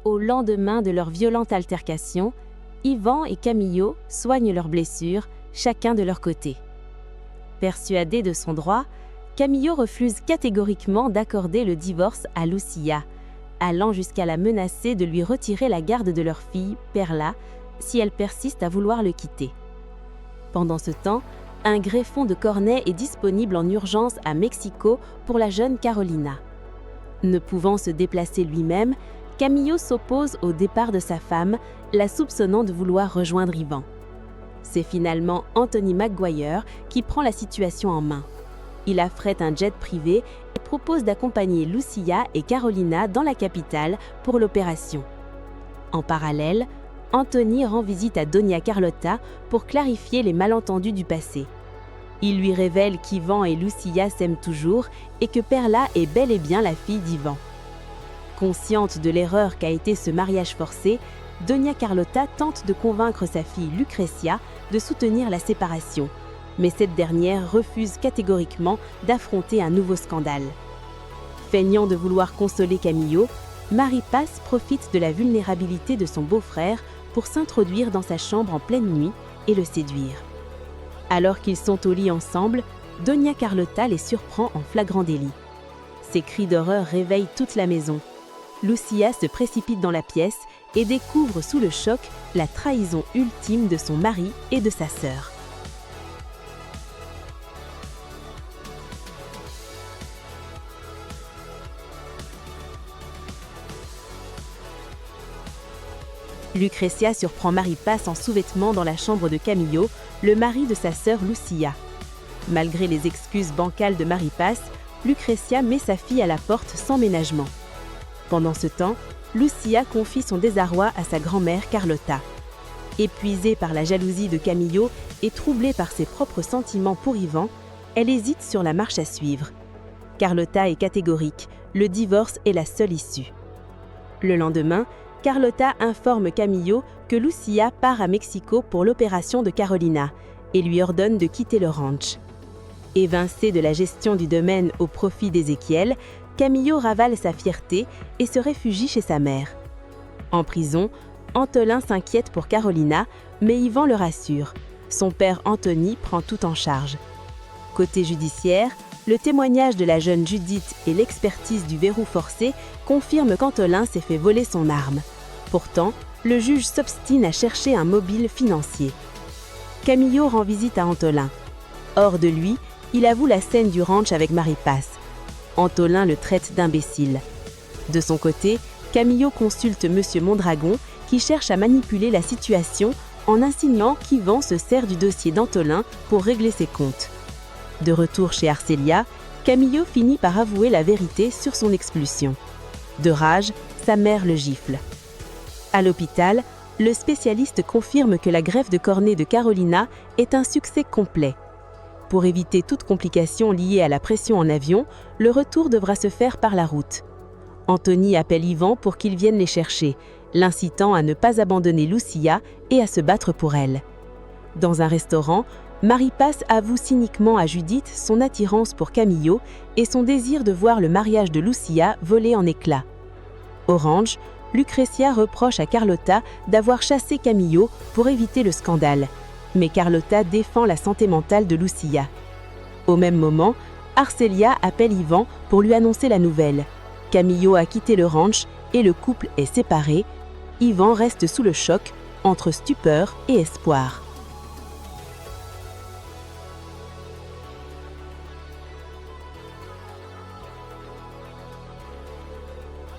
Au lendemain de leur violente altercation, Yvan et Camillo soignent leurs blessures, chacun de leur côté. Persuadé de son droit, Camillo refuse catégoriquement d'accorder le divorce à Lucia, allant jusqu'à la menacer de lui retirer la garde de leur fille, Perla, si elle persiste à vouloir le quitter. Pendant ce temps, un greffon de cornet est disponible en urgence à Mexico pour la jeune Carolina. Ne pouvant se déplacer lui-même, Camillo s'oppose au départ de sa femme, la soupçonnant de vouloir rejoindre Yvan. C'est finalement Anthony Maguire qui prend la situation en main. Il affrète un jet privé et propose d'accompagner Lucia et Carolina dans la capitale pour l'opération. En parallèle, Anthony rend visite à Doña Carlota pour clarifier les malentendus du passé. Il lui révèle qu'Yvan et Lucia s'aiment toujours et que Perla est bel et bien la fille d'Yvan. Consciente de l'erreur qu'a été ce mariage forcé, Doña Carlota tente de convaincre sa fille Lucrecia de soutenir la séparation, mais cette dernière refuse catégoriquement d'affronter un nouveau scandale. Feignant de vouloir consoler Camillo, Marie Paz profite de la vulnérabilité de son beau-frère pour s'introduire dans sa chambre en pleine nuit et le séduire. Alors qu'ils sont au lit ensemble, Doña Carlota les surprend en flagrant délit. Ses cris d'horreur réveillent toute la maison. Lucia se précipite dans la pièce et découvre sous le choc la trahison ultime de son mari et de sa sœur. Lucrecia surprend Marie Paz en sous-vêtements dans la chambre de Camillo, le mari de sa sœur Lucia. Malgré les excuses bancales de Marie Paz, Lucrecia met sa fille à la porte sans ménagement. Pendant ce temps, Lucia confie son désarroi à sa grand-mère Carlota. Épuisée par la jalousie de Camillo et troublée par ses propres sentiments pour Yvan, elle hésite sur la marche à suivre. Carlota est catégorique, le divorce est la seule issue. Le lendemain, Carlota informe Camillo que Lucia part à Mexico pour l'opération de Carolina et lui ordonne de quitter le ranch. Évincé de la gestion du domaine au profit d'Ézéchiel, Camillo ravale sa fierté et se réfugie chez sa mère. En prison, Antolin s'inquiète pour Carolina, mais Yvan le rassure. Son père Anthony prend tout en charge. Côté judiciaire, le témoignage de la jeune Judith et l'expertise du verrou forcé confirment qu'Antolin s'est fait voler son arme. Pourtant, le juge s'obstine à chercher un mobile financier. Camillo rend visite à Antolin. Hors de lui, il avoue la scène du ranch avec Marie Paz. Antolin le traite d'imbécile. De son côté, Camillo consulte Monsieur Mondragon qui cherche à manipuler la situation en insinuant qu'Yvan se sert du dossier d'Antolin pour régler ses comptes. De retour chez Arcelia, Camillo finit par avouer la vérité sur son expulsion. De rage, sa mère le gifle. À l'hôpital, le spécialiste confirme que la greffe de cornet de Carolina est un succès complet. Pour éviter toute complication liée à la pression en avion, le retour devra se faire par la route. Anthony appelle Yvan pour qu'il vienne les chercher, l'incitant à ne pas abandonner Lucia et à se battre pour elle. Dans un restaurant, Marie Paz avoue cyniquement à Judith son attirance pour Camillo et son désir de voir le mariage de Lucia voler en éclats. Orange, Lucrecia reproche à Carlota d'avoir chassé Camillo pour éviter le scandale, mais Carlota défend la santé mentale de Lucia. Au même moment, Arcelia appelle Yvan pour lui annoncer la nouvelle. Camillo a quitté le ranch et le couple est séparé. Yvan reste sous le choc, entre stupeur et espoir.